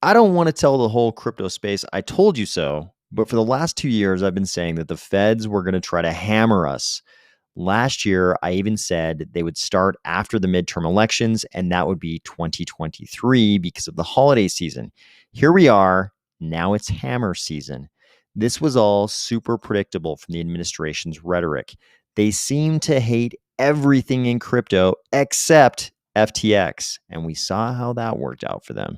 I don't want to tell the whole crypto space, I told you so, but for the last 2 years, I've been saying that the feds were going to try to hammer us. Last year, I even said they would start after the midterm elections, and that would be 2023 because of the holiday season. Here we are. Now it's hammer season. This was all super predictable from the administration's rhetoric. They seem to hate everything in crypto except FTX, and we saw how that worked out for them.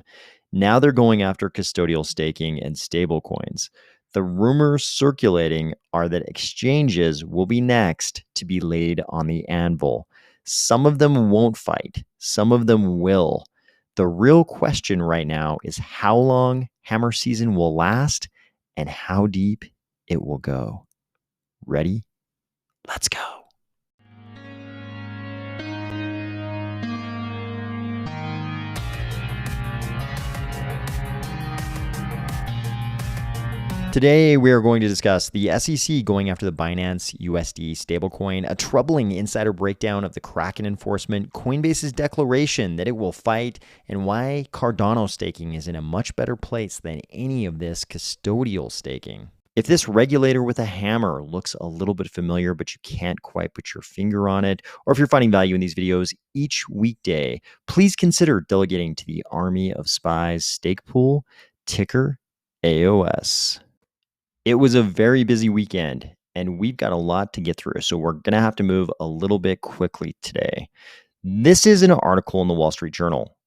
Now they're going after custodial staking and stablecoins. The rumors circulating are that exchanges will be next to be laid on the anvil. Some of them won't fight, some of them will. The real question right now is how long hammer season will last and how deep it will go. Ready? Let's go. Today, we are going to discuss the SEC going after the Binance USD stablecoin, a troubling insider breakdown of the Kraken enforcement, Coinbase's declaration that it will fight, and why Cardano staking is in a much better place than any of this custodial staking. If this regulator with a hammer looks a little bit familiar, but you can't quite put your finger on it, or if you're finding value in these videos each weekday, please consider delegating to the Army of Spies stake pool, ticker AOS. It was a very busy weekend, and we've got a lot to get through, so we're going to have to move a little bit quickly today. This is an article in the Wall Street Journal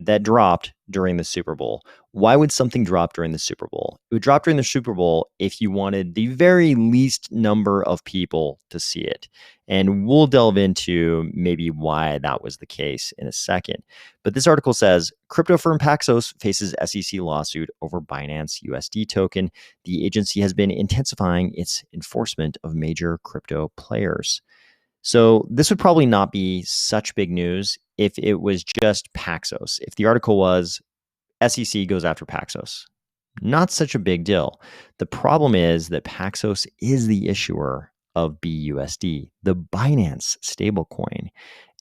that dropped during the Super Bowl. Why would something drop during the Super Bowl? It would drop during the Super Bowl if you wanted the very least number of people to see it. And we'll delve into maybe why that was the case in a second. But this article says, crypto firm Paxos faces SEC lawsuit over Binance USD token. The agency has been intensifying its enforcement of major crypto players. So this would probably not be such big news if it was just Paxos. If the article was SEC goes after Paxos, not such a big deal. The problem is that Paxos is the issuer of BUSD, the Binance stablecoin.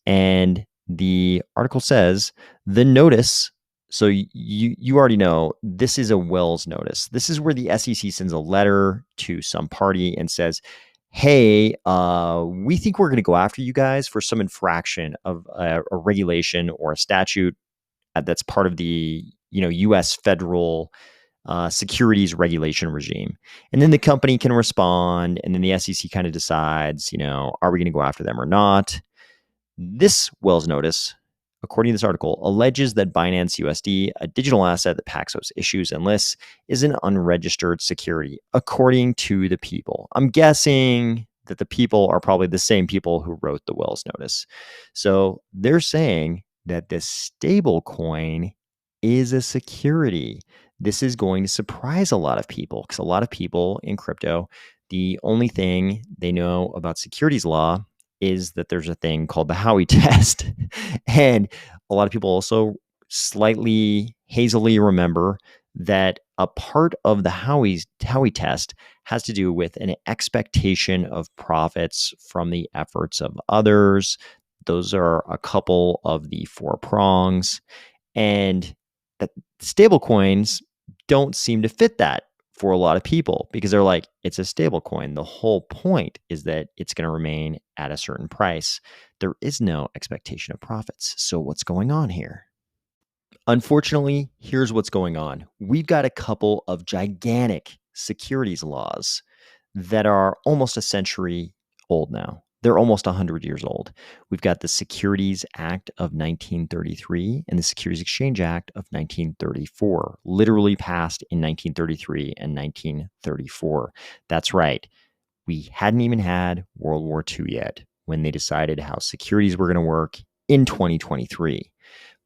And the article says the notice, so you already know, this is a Wells notice. This is where the SEC sends a letter to some party and says, hey, we think we're going to go after you guys for some infraction of a regulation or a statute that's part of the U.S. federal securities regulation regime. And then the company can respond, and then the SEC kind of decides, are we going to go after them or not? This Wells notice, according to this article, alleges that Binance USD, a digital asset that Paxos issues and lists, is an unregistered security, according to the people. I'm guessing that the people are probably the same people who wrote the Wells notice. So they're saying that this stable coin is a security. This is going to surprise a lot of people because a lot of people in crypto, the only thing they know about securities law is that there's a thing called the Howey test. And a lot of people also slightly hazily remember that a part of the Howey test has to do with an expectation of profits from the efforts of others. Those are a couple of the 4 prongs. And that stable coins don't seem to fit that for a lot of people because they're like, it's a stable coin. The whole point is that it's going to remain at a certain price. There is no expectation of profits. So what's going on here? Unfortunately, here's what's going on. We've got a couple of gigantic securities laws that are almost a century old now. They're almost 100 years old. We've got the Securities Act of 1933 and the Securities Exchange Act of 1934, literally passed in 1933 and 1934. That's right. We hadn't even had World War II yet when they decided how securities were going to work in 2023.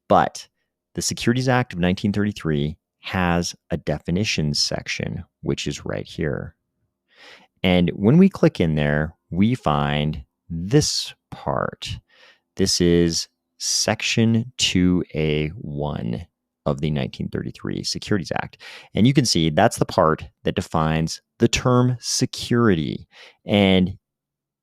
But the Securities Act of 1933 has a definitions section, which is right here. And when we click in there, we find this part. This is Section 2A1 of the 1933 Securities Act. And you can see that's the part that defines the term security. And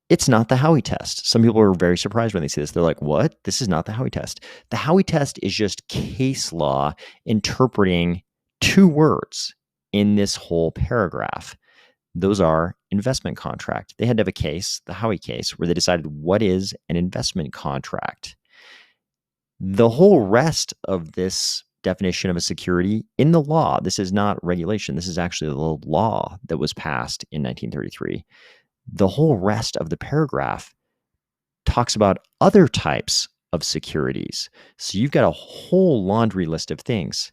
It's not the Howey test. Some people are very surprised when they see this. They're like, what? This is not the Howey test. The Howey test is just case law interpreting two words in this whole paragraph. Those are investment contract. They had to have a case, the Howey case, where they decided what is an investment contract. The whole rest of this definition of a security in the law, this is not regulation. This is actually the law that was passed in 1933. The whole rest of the paragraph talks about other types of securities. So you've got a whole laundry list of things.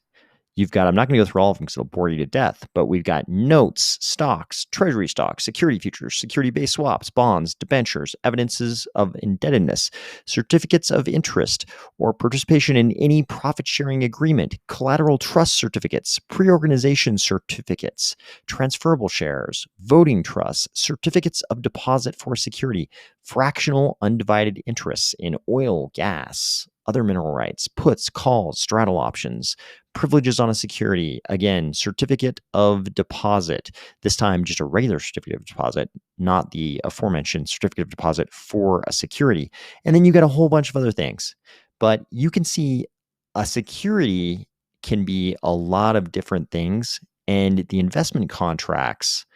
You've got, I'm not going to go through all of them because it'll bore you to death, but we've got notes, stocks, treasury stocks, security futures, security-based swaps, bonds, debentures, evidences of indebtedness, certificates of interest or participation in any profit-sharing agreement, collateral trust certificates, pre-organization certificates, transferable shares, voting trusts, certificates of deposit for security, fractional undivided interests in oil, gas, other mineral rights, puts, calls, straddle options, privileges on a security, again, certificate of deposit, this time just a regular certificate of deposit, not the aforementioned certificate of deposit for a security. And then you got a whole bunch of other things. But you can see a security can be a lot of different things. And the investment contracts,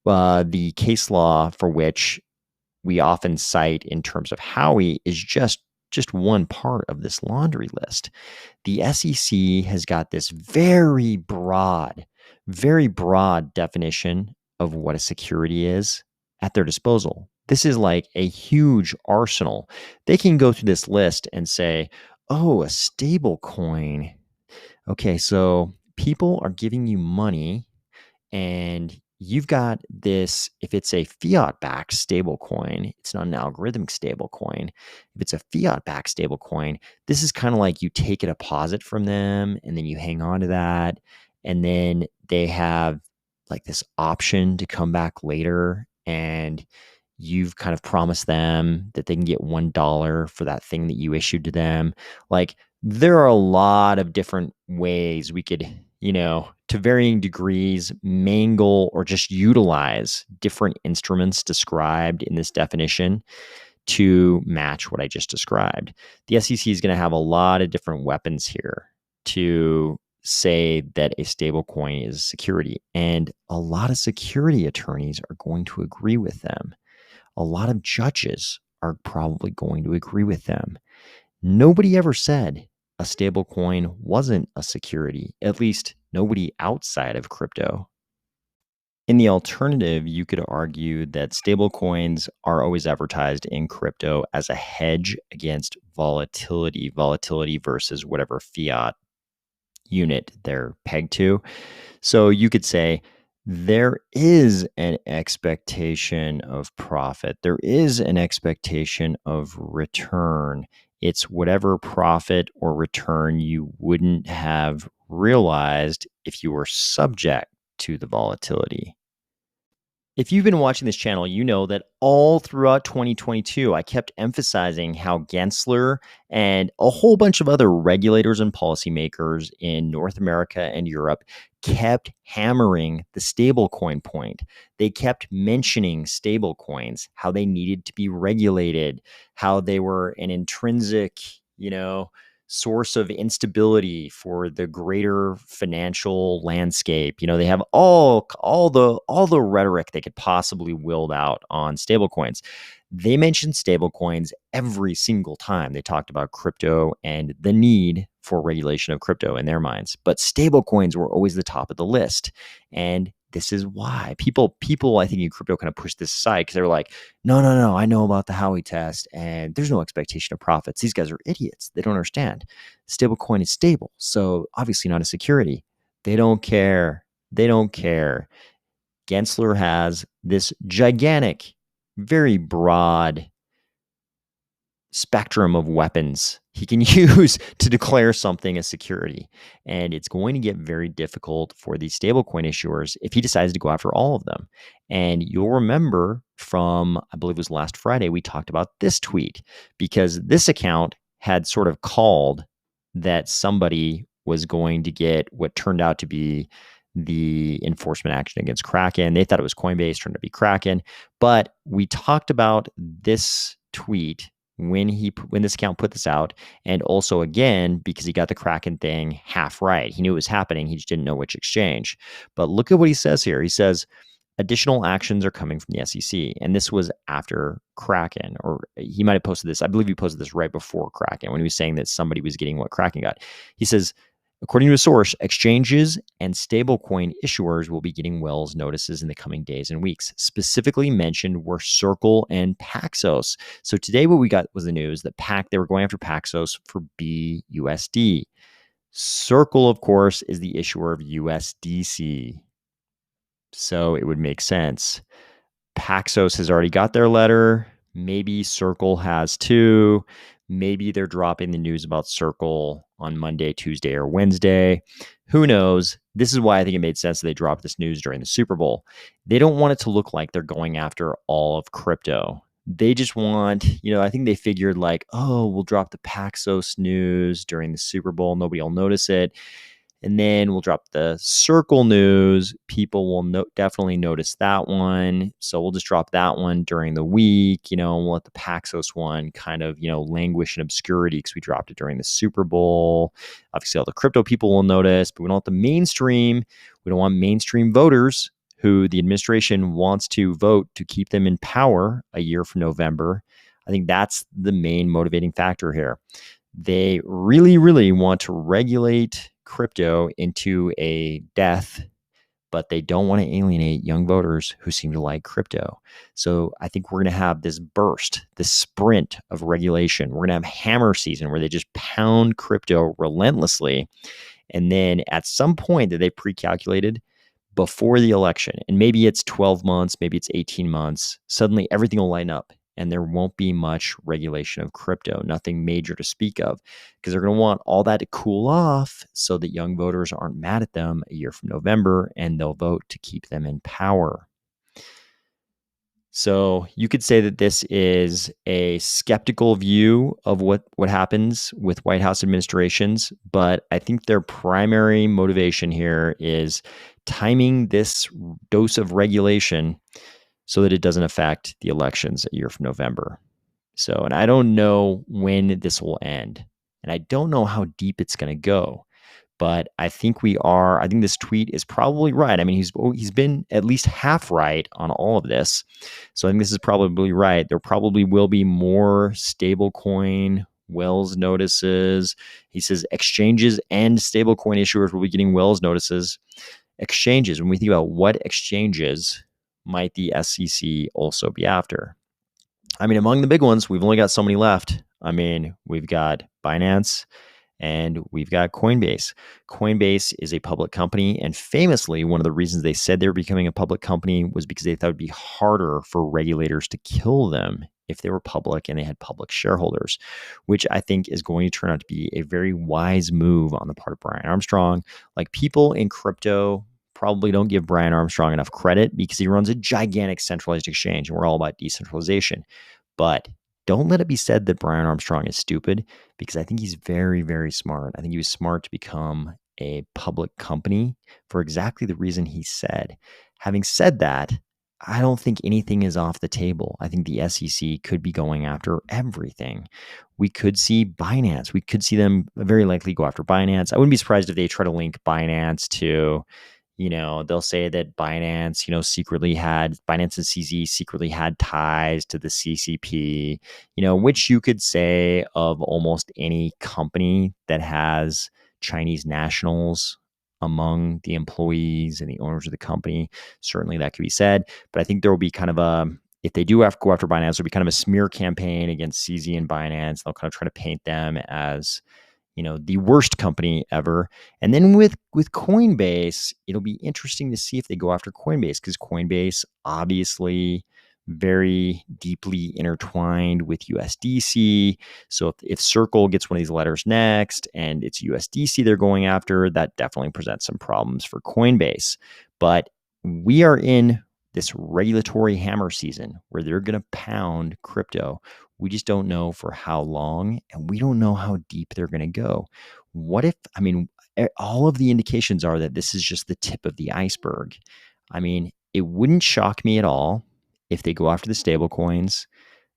the case law for which we often cite in terms of Howey is just one part of this laundry list. The SEC has got this very broad definition of what a security is at their disposal. This is like a huge arsenal. They can go through this list and say, oh, a stable coin. Okay, so people are giving you money and you've got this, if it's a fiat-backed stablecoin, it's not an algorithmic stablecoin. If it's a fiat-backed stablecoin, this is kind of like you take a deposit from them and then you hang on to that. And then they have like this option to come back later and you've kind of promised them that they can get $1 for that thing that you issued to them. Like there are a lot of different ways we could, to varying degrees, mangle or just utilize different instruments described in this definition to match what I just described. The SEC is going to have a lot of different weapons here to say that a stable coin is a security. And a lot of security attorneys are going to agree with them. A lot of judges are probably going to agree with them. Nobody ever said a stable coin wasn't a security, at least nobody outside of crypto. In the alternative, you could argue that stable coins are always advertised in crypto as a hedge against volatility versus whatever fiat unit they're pegged to. So you could say there is an expectation of profit. There is an expectation of return. It's whatever profit or return you wouldn't have realized if you were subject to the volatility. If you've been watching this channel, you know that all throughout 2022, I kept emphasizing how Gensler and a whole bunch of other regulators and policymakers in North America and Europe kept hammering the stablecoin point. They kept mentioning stablecoins, how they needed to be regulated, how they were an intrinsic, source of instability for the greater financial landscape. They have all the rhetoric they could possibly wield out on stablecoins. They mentioned stablecoins every single time they talked about crypto and the need for regulation of crypto in their minds. But stablecoins were always the top of the list. And this is why people, I think in crypto kind of push this aside because they were like, no, I know about the Howey test and there's no expectation of profits. These guys are idiots. They don't understand. Stablecoin is stable. So obviously not a security. They don't care. Gensler has this gigantic, very broad spectrum of weapons he can use to declare something a security. And it's going to get very difficult for these stablecoin issuers if he decides to go after all of them. And you'll remember from, I believe it was last Friday, we talked about this tweet because this account had sort of called that somebody was going to get what turned out to be the enforcement action against Kraken. They thought it was Coinbase, turned to be Kraken. But we talked about this tweet when this account put this out, and also again because he got the Kraken thing half right. He knew it was happening, he just didn't know which exchange. But look at what he says here. He says additional actions are coming from the SEC, and this was after Kraken, or he might have posted this. I believe he posted this right before Kraken when he was saying that somebody was getting what Kraken got. He says, according to a source, exchanges and stablecoin issuers will be getting Wells notices in the coming days and weeks. Specifically mentioned were Circle and Paxos. So today what we got was the news that they were going after Paxos for BUSD. Circle, of course, is the issuer of USDC. So it would make sense. Paxos has already got their letter. Maybe Circle has too. Maybe they're dropping the news about Circle on Monday, Tuesday, or Wednesday. Who knows? This is why I think it made sense that they dropped this news during the Super Bowl. They don't want it to look like they're going after all of crypto. They just want, I think they figured like, oh, we'll drop the Paxos news during the Super Bowl. Nobody will notice it. And then we'll drop the Circle news. People will definitely notice that one. So we'll just drop that one during the week, and we'll let the Paxos one kind of, languish in obscurity because we dropped it during the Super Bowl. Obviously, all the crypto people will notice, but we don't want the mainstream. We don't want mainstream voters who the administration wants to vote to keep them in power a year from November. I think that's the main motivating factor here. They really, really want to regulate crypto into a death, but they don't want to alienate young voters who seem to like crypto. So I think we're going to have this burst, this sprint of regulation. We're going to have hammer season where they just pound crypto relentlessly. And then at some point that they pre-calculated before the election, and maybe it's 12 months, maybe it's 18 months, suddenly everything will line up. And there won't be much regulation of crypto, nothing major to speak of, because they're going to want all that to cool off so that young voters aren't mad at them a year from November, and they'll vote to keep them in power. So you could say that this is a skeptical view of what happens with White House administrations, but I think their primary motivation here is timing this dose of regulation so that it doesn't affect the elections a year from November. So, and I don't know when this will end, and I don't know how deep it's going to go, but I think this tweet is probably right. I mean, he's been at least half right on all of this. So I think this is probably right. There probably will be more stablecoin Wells notices. He says exchanges and stablecoin issuers will be getting Wells notices. Exchanges, when we think about what exchanges might the SEC also be after? I mean, among the big ones, we've only got so many left. I mean, we've got Binance and we've got Coinbase. Coinbase is a public company, and famously, one of the reasons they said they were becoming a public company was because they thought it would be harder for regulators to kill them if they were public and they had public shareholders, which I think is going to turn out to be a very wise move on the part of Brian Armstrong. Like, people in crypto probably don't give Brian Armstrong enough credit because he runs a gigantic centralized exchange, and we're all about decentralization. But don't let it be said that Brian Armstrong is stupid, because I think he's very, very smart. I think he was smart to become a public company for exactly the reason he said. Having said that, I don't think anything is off the table. I think the SEC could be going after everything. We could see Binance. We could see them very likely go after Binance. I wouldn't be surprised if they try to link Binance to, they'll say that Binance, Binance and CZ secretly had ties to the CCP, which you could say of almost any company that has Chinese nationals among the employees and the owners of the company. Certainly that could be said. But I think there will be kind of if they do have to go after Binance, there'll be kind of a smear campaign against CZ and Binance. They'll kind of try to paint them as the worst company ever. And then with Coinbase, it'll be interesting to see if they go after Coinbase, because Coinbase obviously very deeply intertwined with USDC. So if Circle gets one of these letters next and it's USDC they're going after, that definitely presents some problems for Coinbase. But we are in this regulatory hammer season where they're going to pound crypto. We just don't know for how long, and we don't know how deep they're going to go. What if, all of the indications are that this is just the tip of the iceberg. I mean, it wouldn't shock me at all if they go after the stablecoins,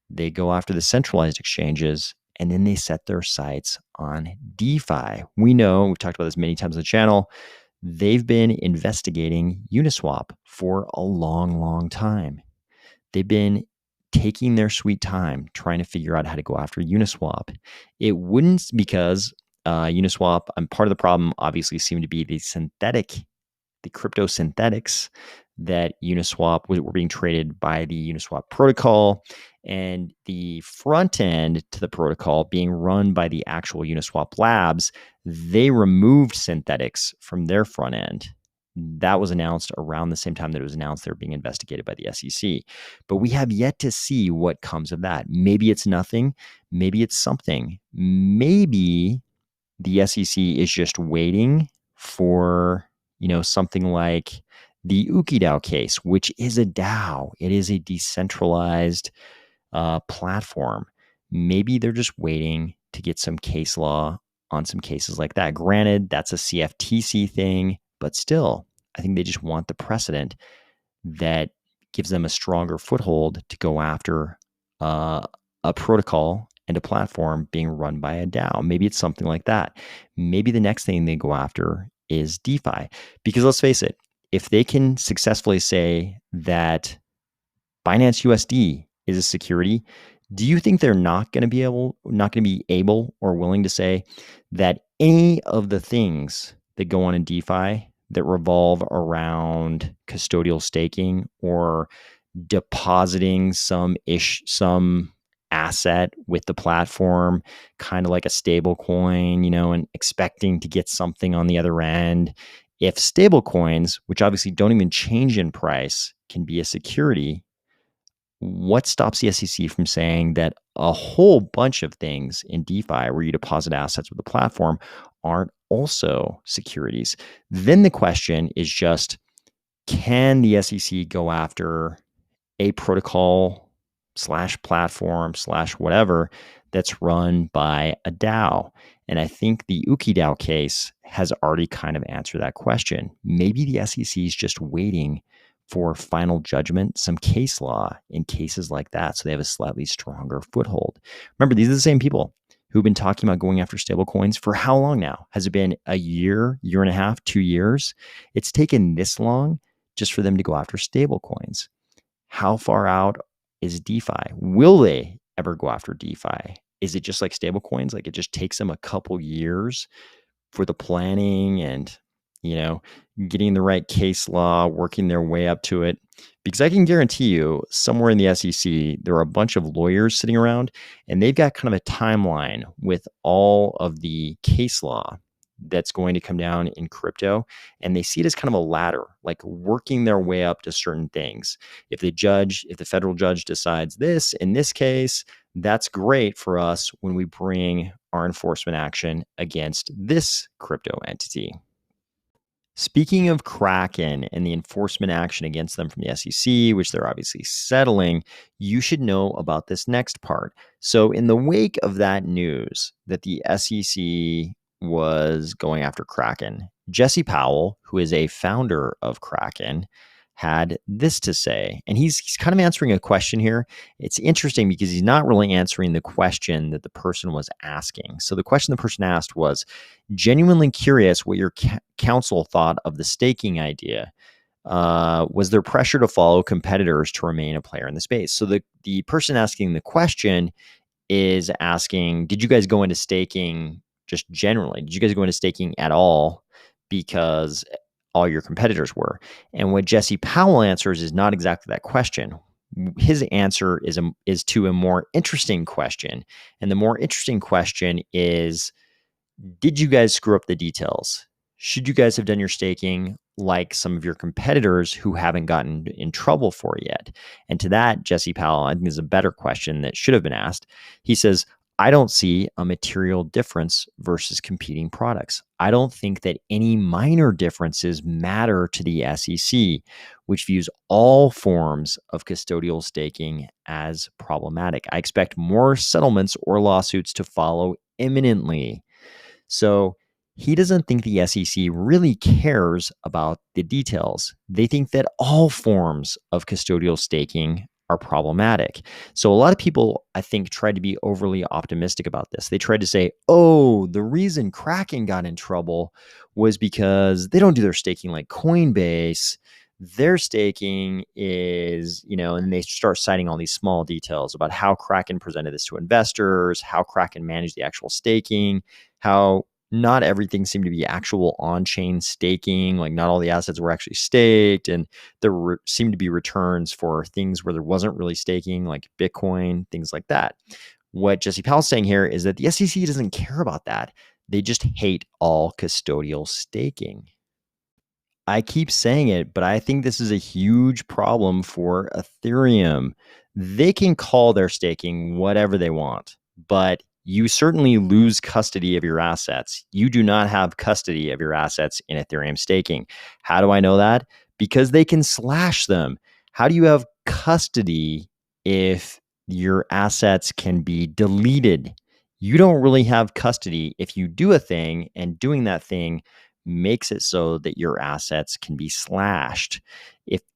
they go after the centralized exchanges, and then they set their sights on DeFi. We know, we've talked about this many times on the channel, they've been investigating Uniswap for a long, long time. They've been taking their sweet time trying to figure out how to go after Uniswap. It wouldn't, because Uniswap, part of the problem obviously seemed to be the crypto synthetics that Uniswap were being traded by the Uniswap protocol, and the front end to the protocol being run by the actual Uniswap labs. They removed synthetics from their front end. That was announced around the same time that it was announced they were being investigated by the SEC. But we have yet to see what comes of that. Maybe it's nothing. Maybe it's something. Maybe the SEC is just waiting for, something like the UkiDAO case, which is a DAO. It is a decentralized platform. Maybe they're just waiting to get some case law on some cases like that. Granted, that's a CFTC thing, but still, I think they just want the precedent that gives them a stronger foothold to go after a protocol and a platform being run by a DAO. Maybe it's something like that. Maybe the next thing they go after is DeFi. Because let's face it, if they can successfully say that Binance USD is a security, do you think they're not going to be able or willing to say that any of the things that go on in DeFi that revolve around custodial staking or depositing some asset with the platform, kind of like a stable coin, and expecting to get something on the other end? If stable coins, which obviously don't even change in price, can be a security, what stops the SEC from saying that a whole bunch of things in DeFi where you deposit assets with the platform aren't also securities? Then the question is just, can the SEC go after a protocol / platform / whatever that's run by a DAO? And I think the UkiDAO case has already kind of answered that question. Maybe the SEC is just waiting for final judgment, some case law in cases like that, so they have a slightly stronger foothold. Remember, these are the same people who've been talking about going after stablecoins for how long now? Has it been a year and a half, 2 years? It's taken this long just for them to go after stablecoins. How far out is DeFi? Will they ever go after DeFi? Is it just like stablecoins? Like it just takes them a couple years for the planning and, getting the right case law, working their way up to it? Because I can guarantee you somewhere in the SEC, there are a bunch of lawyers sitting around and they've got kind of a timeline with all of the case law that's going to come down in crypto. And they see it as kind of a ladder, like working their way up to certain things. If the federal judge decides this in this case, that's great for us when we bring our enforcement action against this crypto entity. Speaking of Kraken and the enforcement action against them from the SEC, which they're obviously settling, you should know about this next part. So in the wake of that news that the SEC was going after Kraken, Jesse Powell, who is a founder of Kraken, had this to say. And he's kind of answering a question here. It's interesting because he's not really answering the question that the person was asking. So the question the person asked was, genuinely curious what your counsel thought of the staking idea. Was there pressure to follow competitors to remain a player in the space? So the person asking the question is asking, did you guys go into staking just generally? Did you guys go into staking at all because all your competitors were? And what Jesse Powell answers is not exactly that question. His answer is to a more interesting question. And the more interesting question is, did you guys screw up the details? Should you guys have done your staking like some of your competitors who haven't gotten in trouble for it yet? And to that, Jesse Powell, I think, is a better question that should have been asked. He says, I don't see a material difference versus competing products. I don't think that any minor differences matter to the SEC, which views all forms of custodial staking as problematic. I expect more settlements or lawsuits to follow imminently. So He doesn't think the SEC really cares about the details. They think that all forms of custodial staking are problematic. So a lot of people, I think, tried to be overly optimistic about this. They tried to say, oh, the reason Kraken got in trouble was because they don't do their staking like Coinbase. Their staking is, and they start citing all these small details about how Kraken presented this to investors, how Kraken managed the actual staking, how not everything seemed to be actual on-chain staking. Like not all the assets were actually staked, and there seemed to be returns for things where there wasn't really staking, like Bitcoin, things like that. What Jesse Powell's saying here is that the SEC doesn't care about that. They just hate all custodial staking. I keep saying it, but I think this is a huge problem for Ethereum. They can call their staking whatever they want, but you certainly lose custody of your assets. You do not have custody of your assets in Ethereum staking. How do I know that? Because they can slash them. How do you have custody if your assets can be deleted? You don't really have custody if you do a thing, and doing that thing makes it so that your assets can be slashed.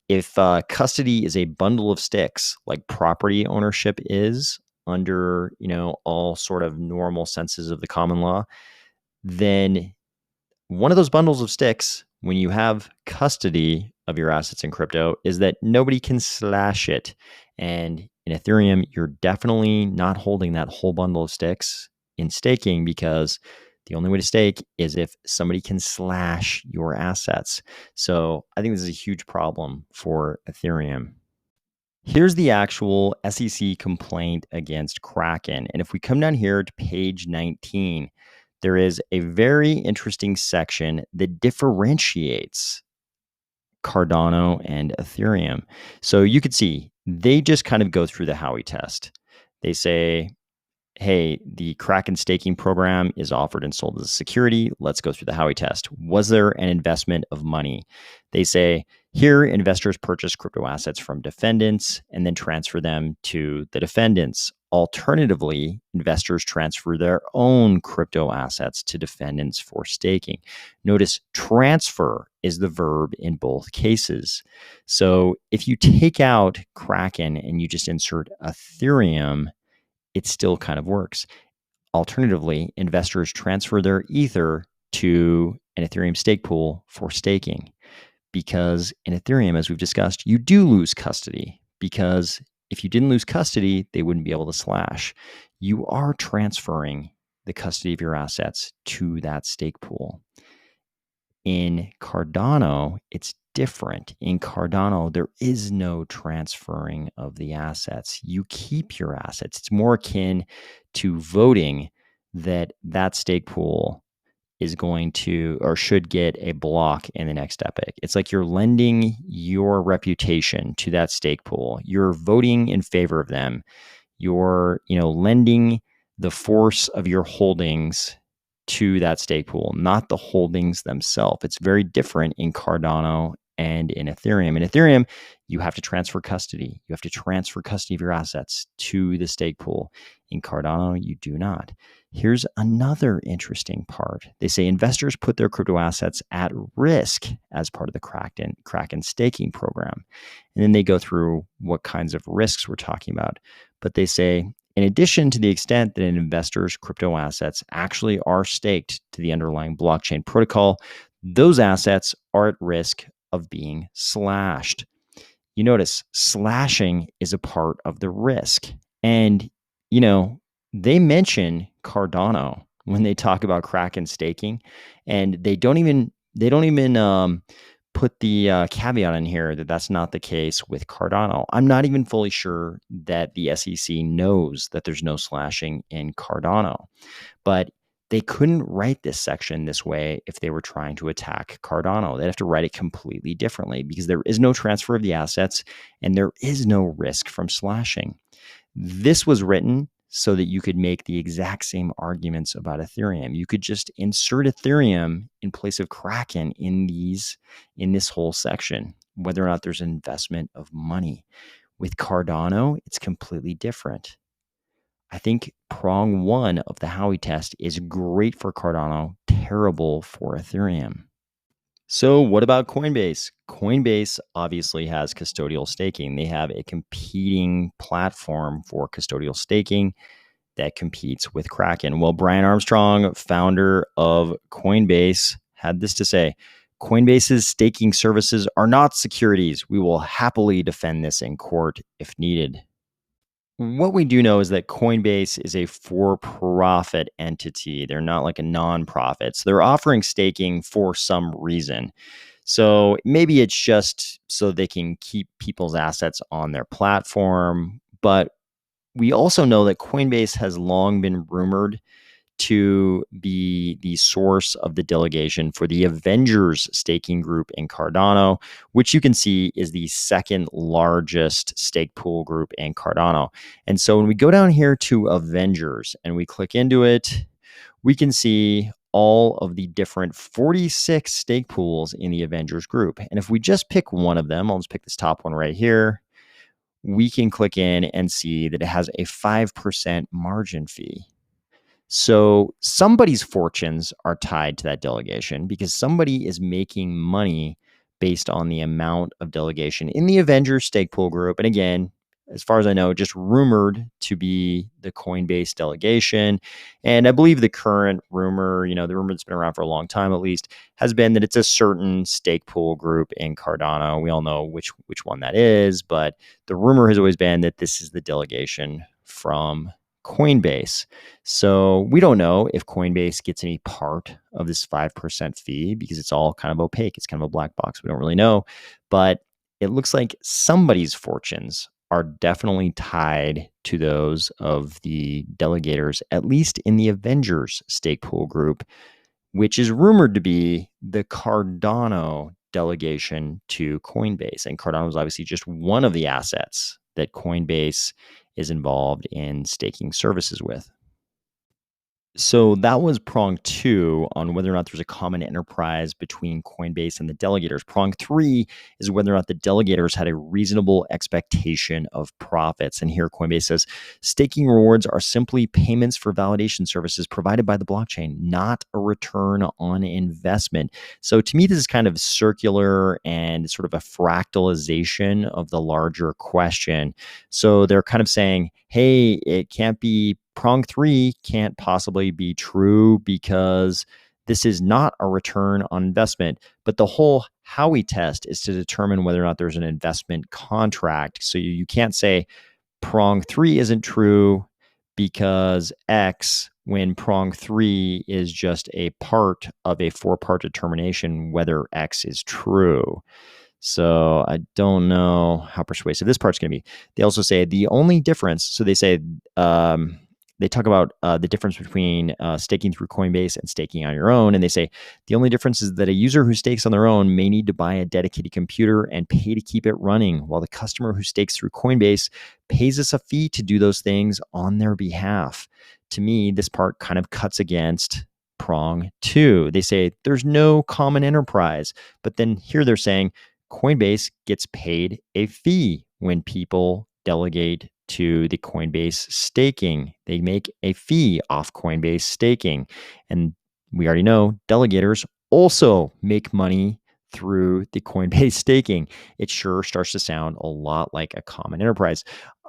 If custody is a bundle of sticks, like property ownership is under all sort of normal senses of the common law, then one of those bundles of sticks, when you have custody of your assets in crypto, is that nobody can slash it. And in Ethereum, you're definitely not holding that whole bundle of sticks in staking, because the only way to stake is if somebody can slash your assets. So I think this is a huge problem for Ethereum. Here's the actual SEC complaint against Kraken. And if we come down here to page 19, there is a very interesting section that differentiates Cardano and Ethereum. So you could see they just kind of go through the Howey test. They say, hey, the Kraken staking program is offered and sold as a security. Let's go through the Howey test. Was there an investment of money? They say, here, investors purchase crypto assets from defendants and then transfer them to the defendants. Alternatively, investors transfer their own crypto assets to defendants for staking. Notice transfer is the verb in both cases. So if you take out Kraken and you just insert Ethereum, it still kind of works. Alternatively, investors transfer their Ether to an Ethereum stake pool for staking, because in Ethereum, as we've discussed, you do lose custody, because if you didn't lose custody, they wouldn't be able to slash. You are transferring the custody of your assets to that stake pool. In Cardano, it's different. In Cardano, there is no transferring of the assets. You keep your assets. It's more akin to voting that stake pool is going to or should get a block in the next epoch. It's like you're lending your reputation to that stake pool. You're voting in favor of them. You're, lending the force of your holdings to that stake pool, not the holdings themselves. It's very different in Cardano and in Ethereum. In Ethereum, you have to transfer custody. You have to transfer custody of your assets to the stake pool. In Cardano, you do not. Here's another interesting part. They say investors put their crypto assets at risk as part of the Kraken staking program. And then they go through what kinds of risks we're talking about. But they say, in addition to the extent that an investor's crypto assets actually are staked to the underlying blockchain protocol, those assets are at risk of being slashed. You notice slashing is a part of the risk. And, they mention Cardano when they talk about Kraken staking, and they don't even put the caveat in here that that's not the case with Cardano. I'm not even fully sure that the SEC knows that there's no slashing in Cardano, but they couldn't write this section this way if they were trying to attack Cardano. They'd have to write it completely differently, because there is no transfer of the assets and there is no risk from slashing. This was written so that you could make the exact same arguments about Ethereum. You could just insert Ethereum in place of Kraken in this whole section, whether or not there's an investment of money. With Cardano, it's completely different. I think prong 1 of the Howey test is great for Cardano, terrible for Ethereum. So, what about Coinbase? Coinbase obviously has custodial staking. They have a competing platform for custodial staking that competes with Kraken. Well, Brian Armstrong, founder of Coinbase, had this to say: Coinbase's staking services are not securities. We will happily defend this in court if needed. What we do know is that Coinbase is a for-profit entity. They're not like a nonprofit. So they're offering staking for some reason. So maybe it's just so they can keep people's assets on their platform. But we also know that Coinbase has long been rumored to be the source of the delegation for the Avengers staking group in Cardano, which you can see is the second largest stake pool group in Cardano. And so when we go down here to Avengers and we click into it, we can see all of the different 46 stake pools in the Avengers group. And if we just pick one of them, I'll just pick this top one right here, we can click in and see that it has a 5% margin fee. So somebody's fortunes are tied to that delegation because somebody is making money based on the amount of delegation in the Avengers stake pool group. And again, as far as I know, just rumored to be the Coinbase delegation. And I believe the current rumor, the rumor that's been around for a long time at least, has been that it's a certain stake pool group in Cardano. We all know which one that is, but the rumor has always been that this is the delegation from Coinbase. So we don't know if Coinbase gets any part of this 5% fee because it's all kind of opaque. It's kind of a black box. We don't really know. But it looks like somebody's fortunes are definitely tied to those of the delegators, at least in the Avengers stake pool group, which is rumored to be the Cardano delegation to Coinbase. And Cardano is obviously just one of the assets that Coinbase is involved in staking services with. So that was prong 2 on whether or not there's a common enterprise between Coinbase and the delegators. Prong 3 is whether or not the delegators had a reasonable expectation of profits. And here Coinbase says, staking rewards are simply payments for validation services provided by the blockchain, not a return on investment. So to me, this is kind of circular and sort of a fractalization of the larger question. So they're kind of saying, hey, it can't be prong 3 can't possibly be true because this is not a return on investment. But the whole Howey test is to determine whether or not there's an investment contract. So you can't say prong 3 isn't true because X, when prong 3 is just a part of a 4-part determination whether X is true. So I don't know how persuasive this part's going to be. They also say the only difference, so they say, they talk about the difference between staking through Coinbase and staking on your own. And they say the only difference is that a user who stakes on their own may need to buy a dedicated computer and pay to keep it running, while the customer who stakes through Coinbase pays us a fee to do those things on their behalf. To me, this part kind of cuts against prong 2. They say there's no common enterprise, but then here they're saying Coinbase gets paid a fee when people delegate to the Coinbase staking. They make a fee off Coinbase staking. And we already know delegators also make money through the Coinbase staking. It sure starts to sound a lot like a common enterprise.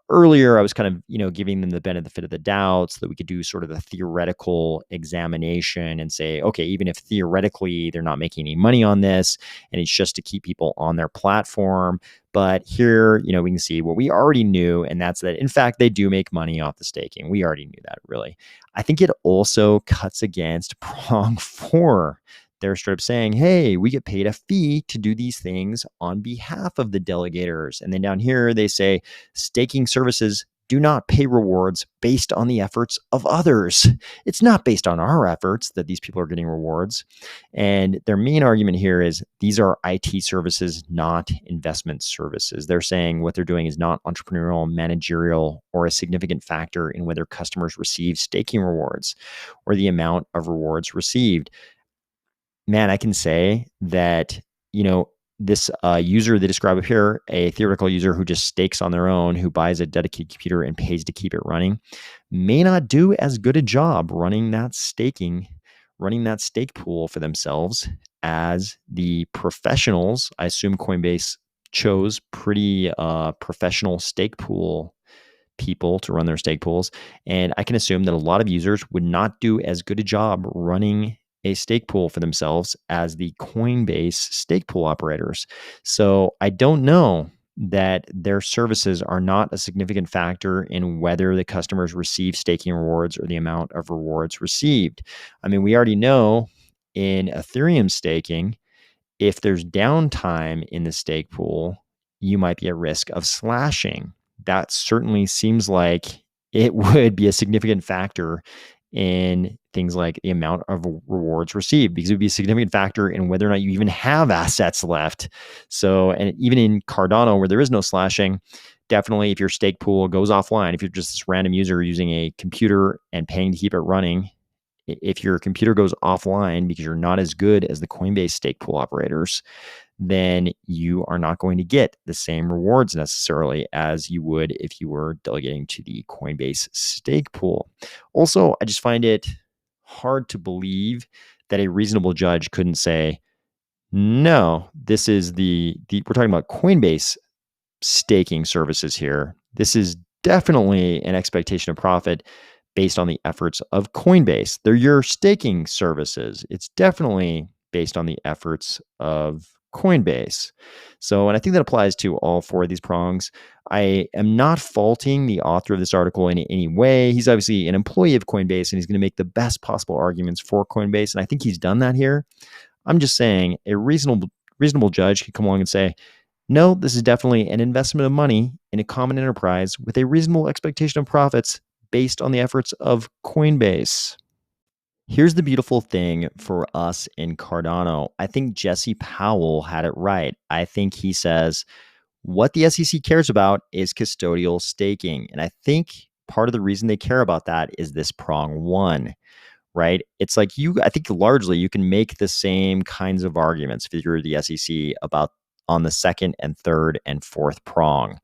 Earlier, I was kind of, giving them the benefit of the doubt so that we could do sort of the theoretical examination and say, okay, even if theoretically they're not making any money on this and it's just to keep people on their platform. But here, we can see what we already knew, and that's that, in fact, they do make money off the staking. We already knew that, really. I think it also cuts against prong 4. They're straight up saying, hey, we get paid a fee to do these things on behalf of the delegators. And then down here, they say staking services do not pay rewards based on the efforts of others. It's not based on our efforts that these people are getting rewards. And their main argument here is these are IT services, not investment services. They're saying what they're doing is not entrepreneurial, managerial, or a significant factor in whether customers receive staking rewards or the amount of rewards received. Man, I can say that, this user they describe up here, a theoretical user who just stakes on their own, who buys a dedicated computer and pays to keep it running, may not do as good a job running that stake pool for themselves as the professionals. I assume Coinbase chose pretty professional stake pool people to run their stake pools. And I can assume that a lot of users would not do as good a job running a stake pool for themselves as the Coinbase stake pool operators. So I don't know that their services are not a significant factor in whether the customers receive staking rewards or the amount of rewards received. I mean, we already know in Ethereum staking, if there's downtime in the stake pool, you might be at risk of slashing. That certainly seems like it would be a significant factor in things like the amount of rewards received, because it would be a significant factor in whether or not you even have assets left. So, and even in Cardano, where there is no slashing, definitely if your stake pool goes offline, if you're just this random user using a computer and paying to keep it running, if your computer goes offline because you're not as good as the Coinbase stake pool operators, then you are not going to get the same rewards necessarily as you would if you were delegating to the Coinbase stake pool. Also, I just find it hard to believe that a reasonable judge couldn't say, no, this is we're talking about Coinbase staking services here. This is definitely an expectation of profit based on the efforts of Coinbase. They're your staking services. It's definitely based on the efforts of Coinbase. So, and I think that applies to all four of these prongs. I am not faulting the author of this article in any way. He's obviously an employee of Coinbase and he's going to make the best possible arguments for Coinbase. And I think he's done that here. I'm just saying a reasonable judge could come along and say, no, this is definitely an investment of money in a common enterprise with a reasonable expectation of profits based on the efforts of Coinbase. Here's the beautiful thing for us in Cardano. I think Jesse Powell had it right. I think he says what the SEC cares about is custodial staking. And I think part of the reason they care about that is this prong one, right? It's like I think largely you can make the same kinds of arguments if you're the SEC about on the second and third and fourth prong.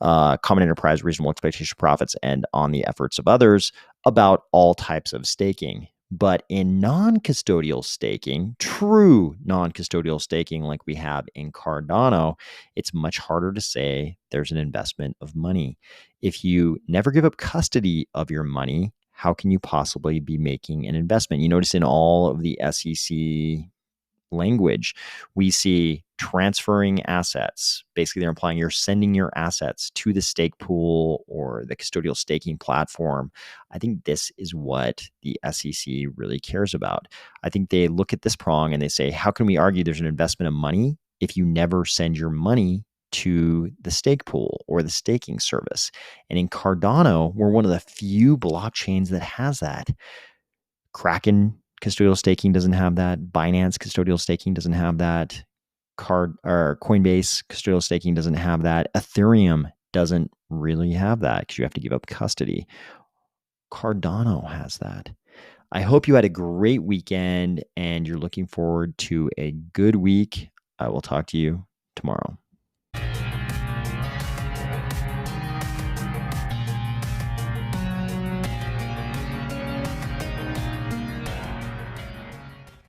Common enterprise, reasonable expectation of profits, and on the efforts of others about all types of staking. But in non-custodial staking, true non-custodial staking like we have in Cardano, it's much harder to say there's an investment of money. If you never give up custody of your money, how can you possibly be making an investment? You notice in all of the SEC language, we see transferring assets. Basically, they're implying you're sending your assets to the stake pool or the custodial staking platform. I think this is what the SEC really cares about. I think they look at this prong and they say, how can we argue there's an investment of money if you never send your money to the stake pool or the staking service? And in Cardano, we're one of the few blockchains that has that. Kraken custodial staking doesn't have that. Binance custodial staking doesn't have that. Coinbase custodial staking doesn't have that. Ethereum doesn't really have that because you have to give up custody. Cardano has that. I hope you had a great weekend and you're looking forward to a good week. I will talk to you tomorrow.